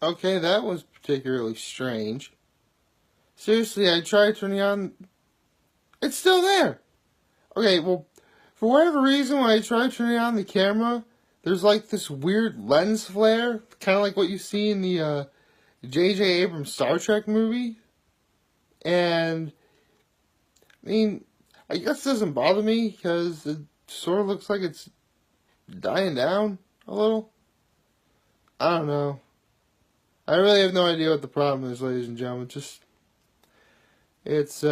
Okay, that was particularly strange. Seriously, I tried turning on. It's still there. Okay, well, for whatever reason, when I tried turning on the camera, there's like this weird lens flare, kind of like what you see in the J.J. Abrams Star Trek movie. And, I mean, I guess it doesn't bother me because it sort of looks like it's dying down a little. I don't know. I really have no idea what the problem is, ladies and gentlemen. It's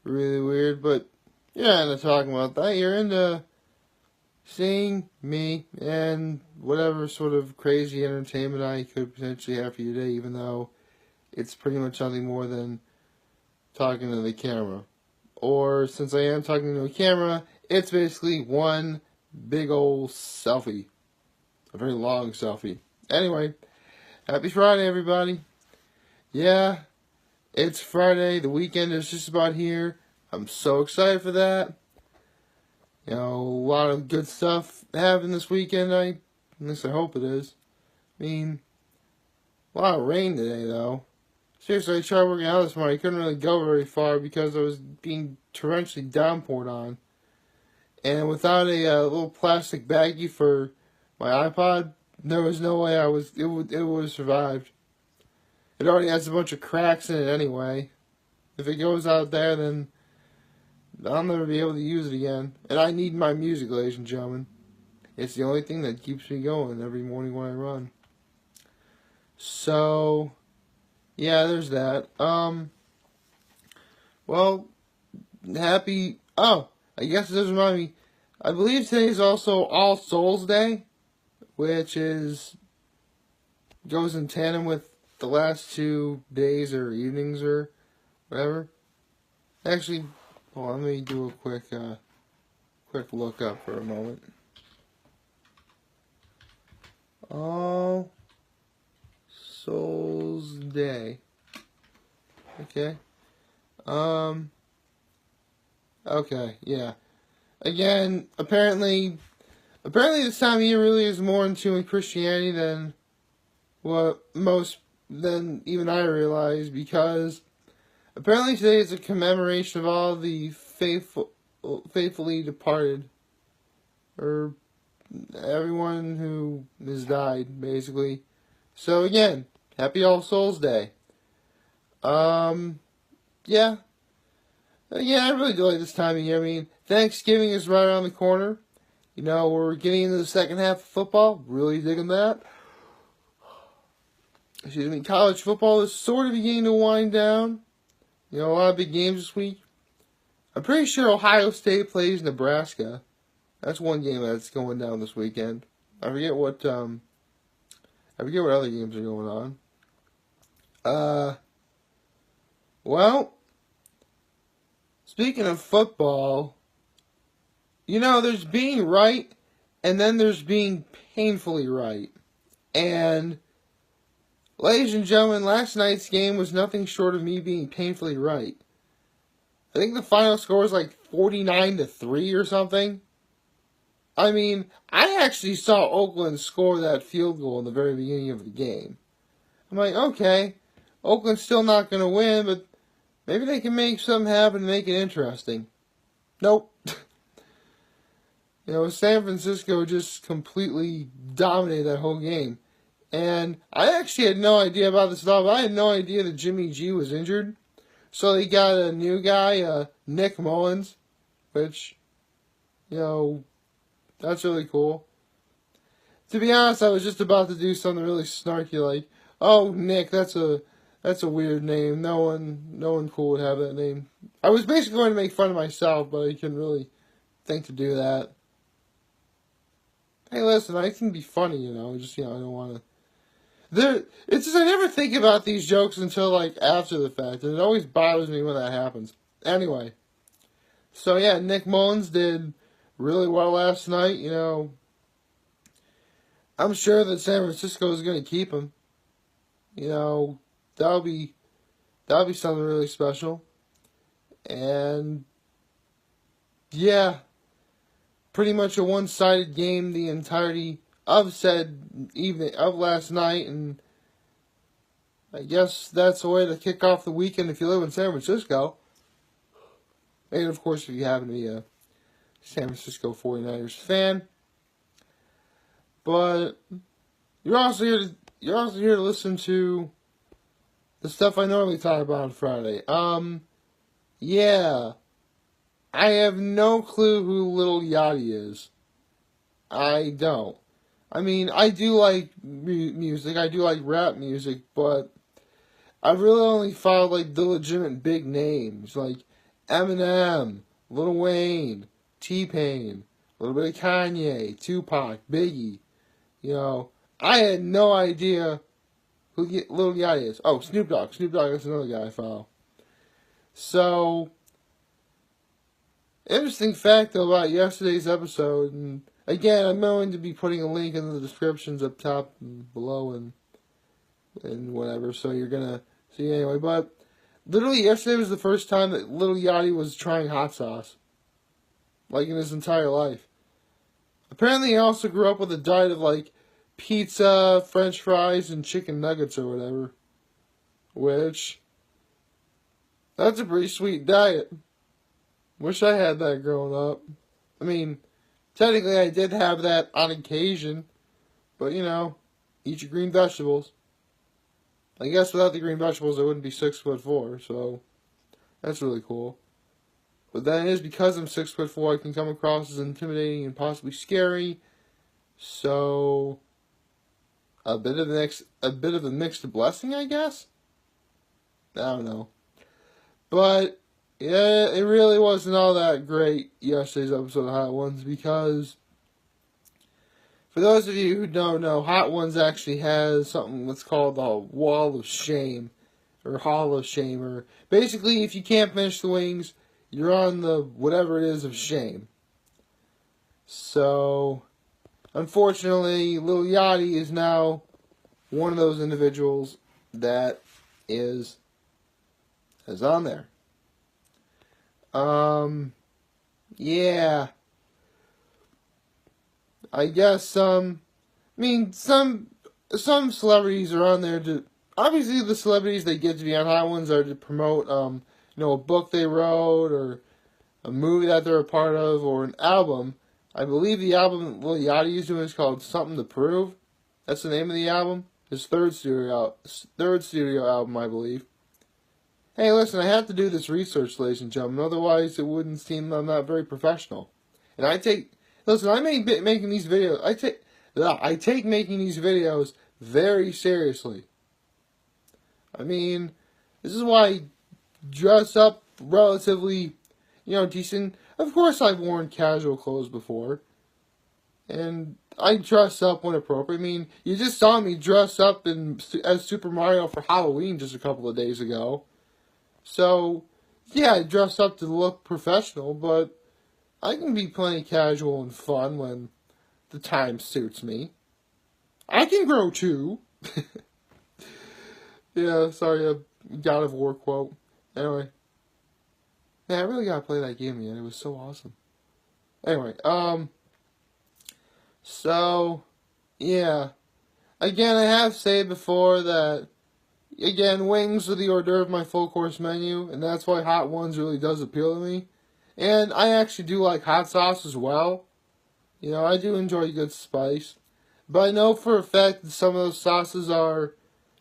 really weird, but you're not into talking about that. You're into seeing me and whatever sort of crazy entertainment I could potentially have for you today, even though it's pretty much nothing more than talking to the camera. Or, since I am talking to a camera, it's basically one big old selfie. A very long selfie. Anyway, happy Friday, everybody. Yeah, it's Friday. The weekend is just about here. I'm so excited for that. You know, a lot of good stuff happened this weekend. At least I hope it is. I mean, a lot of rain today, though. Seriously, I tried working out this morning. I couldn't really go very far because I was being torrentially downpoured on. And without a little plastic baggie for my iPod, there was no way it would have survived. It already has a bunch of cracks in it anyway. If it goes out there, then I'll never be able to use it again. And I need my music, ladies and gentlemen. It's the only thing that keeps me going every morning when I run. So, yeah, there's that. Well, happy... Oh, I guess it does remind me. I believe today is also All Souls Day, which goes in tandem with the last 2 days or evenings or whatever. Actually, hold on, let me do a quick look up for a moment. All Souls Day. Okay. Okay, yeah. Again, apparently this time of year really is more in tune with Christianity than even I realize, because apparently today is a commemoration of all the faithfully departed, or everyone who has died, basically. So again, happy All Souls Day. Yeah. Yeah, I really do like this time of year. I mean, Thanksgiving is right around the corner. You know, we're getting into the second half of football. Really digging that. Excuse me. College football is sort of beginning to wind down. You know, a lot of big games this week. I'm pretty sure Ohio State plays Nebraska. That's one game that's going down this weekend. I forget what other games are going on. Well, speaking of football, you know, there's being right, and then there's being painfully right. And, ladies and gentlemen, last night's game was nothing short of me being painfully right. I think the final score was like 49-3 or something. I mean, I actually saw Oakland score that field goal in the very beginning of the game. I'm like, okay, Oakland's still not going to win, but maybe they can make something happen and make it interesting. Nope. You know, San Francisco just completely dominated that whole game. And I actually had no idea about this at all, but I had no idea that Jimmy G was injured. So they got a new guy, Nick Mullens, which, you know, that's really cool. To be honest, I was just about to do something really snarky like, "Oh, Nick, that's a weird name. No one cool would have that name." I was basically going to make fun of myself, but I couldn't really think to do that. Hey, listen, I can be funny, you know. Just, you know, I don't want to. It's just I never think about these jokes until like after the fact, and it always bothers me when that happens. Anyway, so yeah, Nick Mullens did really well last night. You know, I'm sure that San Francisco is going to keep him. You know, that'll be something really special. And yeah, pretty much a one-sided game the entirety of said evening of last night, and I guess that's a way to kick off the weekend if you live in San Francisco. And of course, if you happen to be a San Francisco 49ers fan. But you're also here to listen to the stuff I normally talk about on Friday. Yeah. I have no clue who Lil Yachty is. I don't. I mean, I do like music. I do like rap music, but I've really only followed like the legitimate big names like Eminem, Lil Wayne, T-Pain, a little bit of Kanye, Tupac, Biggie. You know, I had no idea who Lil Yachty is. Oh, Snoop Dogg. Snoop Dogg is another guy I follow. So, interesting fact though about yesterday's episode, and again, I'm going to be putting a link in the descriptions up top and below and whatever, so you're gonna see anyway. But literally yesterday was the first time that Lil Yachty was trying hot sauce, like in his entire life. Apparently, he also grew up with a diet of like pizza, French fries, and chicken nuggets or whatever. Which, that's a pretty sweet diet. Wish I had that growing up. I mean, technically I did have that on occasion, but you know, eat your green vegetables. I guess without the green vegetables I wouldn't be 6'4", so that's really cool. But that is because I'm 6'4", I can come across as intimidating and possibly scary. So a bit of a mixed blessing, I guess. I don't know, but yeah, it really wasn't all that great yesterday's episode of Hot Ones because for those of you who don't know, Hot Ones actually has something that's called the Wall of Shame or Hall of Shame, or basically if you can't finish the wings, you're on the whatever it is of shame. So, unfortunately, Lil Yachty is now one of those individuals that is on there. Yeah. I guess, I mean, some celebrities are on there to, obviously the celebrities that get to be on Hot Ones are to promote, a book they wrote, or a movie that they're a part of, or an album. I believe the album Lil Yachty is doing is called Something to Prove. That's the name of the album. His third studio album, I believe. Hey, listen, I have to do this research, ladies and gentlemen, otherwise it wouldn't seem I'm not very professional. And I take making these videos, I take making these videos very seriously. I mean, this is why I dress up relatively, decent. Of course I've worn casual clothes before. And I dress up when appropriate. I mean, you just saw me dress up as Super Mario for Halloween just a couple of days ago. So, yeah, I dress up to look professional, but I can be plenty casual and fun when the time suits me. I can grow too. Yeah, sorry, a God of War quote. Anyway. Man, I really gotta play that game again. It was so awesome. Anyway, so, yeah. Again, I have said before that, again, wings are the hors d'oeuvre of my full course menu, and that's why Hot Ones really does appeal to me. And I actually do like hot sauce as well. I do enjoy good spice. But I know for a fact that some of those sauces are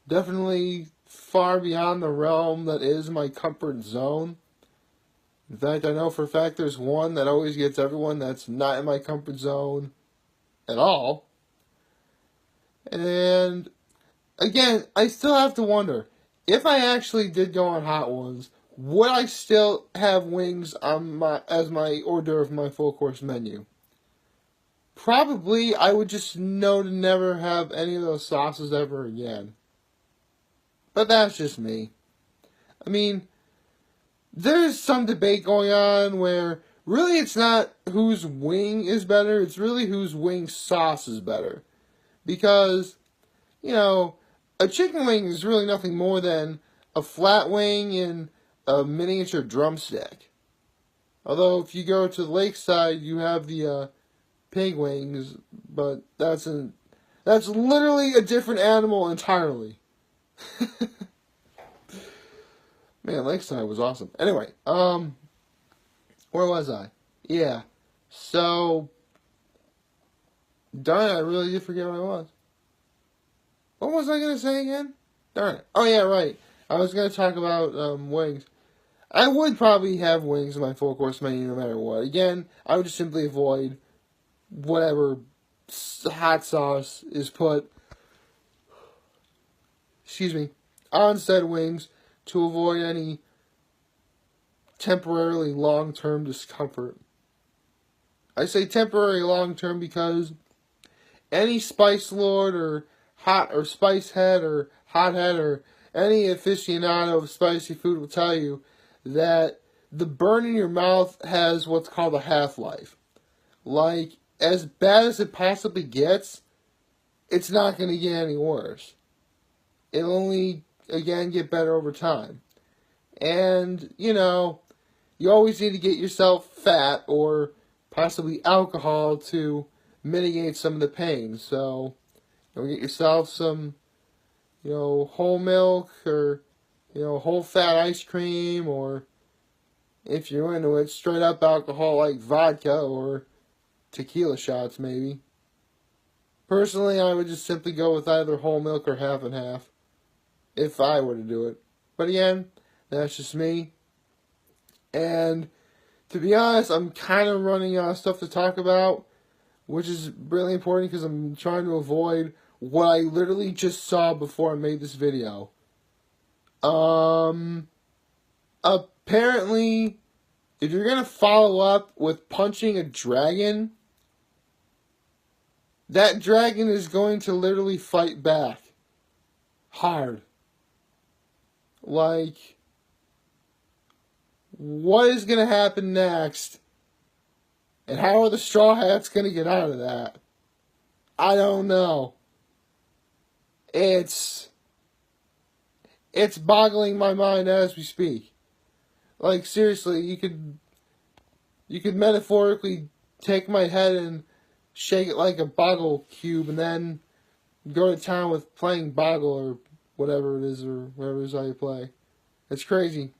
definitely far beyond the realm that is my comfort zone. In fact, I know for a fact there's one that always gets everyone that's not in my comfort zone at all. And again, I still have to wonder, if I actually did go on Hot Ones, would I still have wings as my hors d'oeuvre of my full course menu? Probably. I would just know to never have any of those sauces ever again. But that's just me. I mean, there's some debate going on where really it's not whose wing is better, it's really whose wing sauce is better. Because, a chicken wing is really nothing more than a flat wing and a miniature drumstick. Although if you go to the lakeside, you have the pig wings, but that's literally a different animal entirely. Man, Lakeside was awesome. Anyway, where was I? Yeah. So, darn it, I really did forget what I was. What was I going to say again? Darn it. Oh, yeah, right. I was going to talk about wings. I would probably have wings in my full course menu no matter what. Again, I would just simply avoid whatever hot sauce is put, on said wings to avoid any temporarily long-term discomfort. I say temporary long-term because any Spice Lord or hot or Spice Head or Hot Head or any aficionado of spicy food will tell you that the burn in your mouth has what's called a half-life. Like, as bad as it possibly gets, it's not going to get any worse. It'll only, again, get better over time. And, you always need to get yourself fat or possibly alcohol to mitigate some of the pain. So, get yourself some, whole milk or, whole fat ice cream, or if you're into it, straight up alcohol like vodka or tequila shots maybe. Personally, I would just simply go with either whole milk or half and half if I were to do it. But again, that's just me. And to be honest, I'm kind of running out of stuff to talk about, which is really important because I'm trying to avoid what I literally just saw before I made this video. Apparently, if you're going to follow up with punching a dragon, that dragon is going to literally fight back. Hard. Like, what is going to happen next? And how are the Straw Hats going to get out of that? I don't know. It's boggling my mind as we speak. Like, seriously, you could metaphorically take my head and shake it like a boggle cube and then go to town with playing boggle or whatever it is, or whatever it is how you play. It's crazy.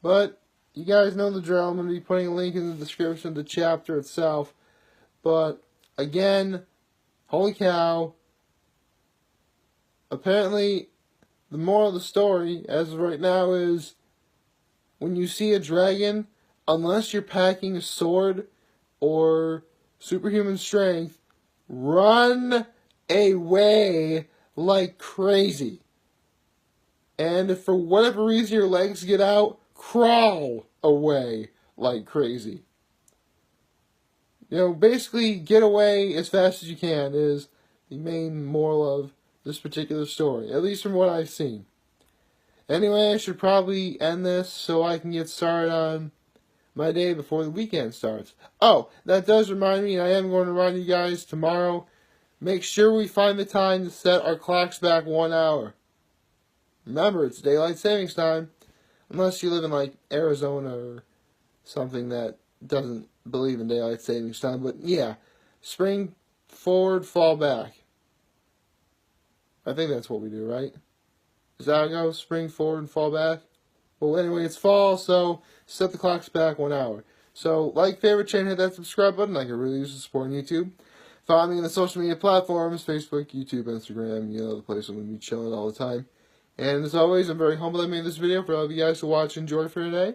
But you guys know the drill. I'm going to be putting a link in the description of the chapter itself. But again, holy cow. Apparently, the moral of the story, as of right now, is when you see a dragon, unless you're packing a sword or superhuman strength, run away like crazy. And if for whatever reason your legs get out, crawl away like crazy. Basically get away as fast as you can is the main moral of this particular story, at least from what I've seen. Anyway, I should probably end this so I can get started on my day before the weekend starts. Oh, that does remind me, I am going to remind you guys tomorrow, make sure we find the time to set our clocks back 1 hour. Remember, it's daylight savings time, unless you live in like Arizona or something that doesn't believe in daylight savings time. But yeah, spring forward, fall back. I think that's what we do, right? Is that how it goes? Spring forward and fall back? Well, anyway, it's fall, so set the clocks back 1 hour. So, like, favorite, channel, hit that subscribe button. I could really use the support on YouTube. Follow me on the social media platforms, Facebook, YouTube, Instagram, the place I'm going to be chilling all the time. And as always, I'm very humbled I made this video for all of you guys to watch and enjoy for today.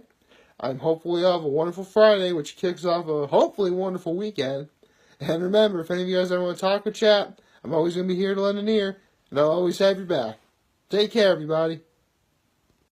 I'm hopefully have a wonderful Friday, which kicks off a hopefully wonderful weekend. And remember, if any of you guys ever want to talk or chat, I'm always going to be here to lend an ear, and I'll always have your back. Take care, everybody.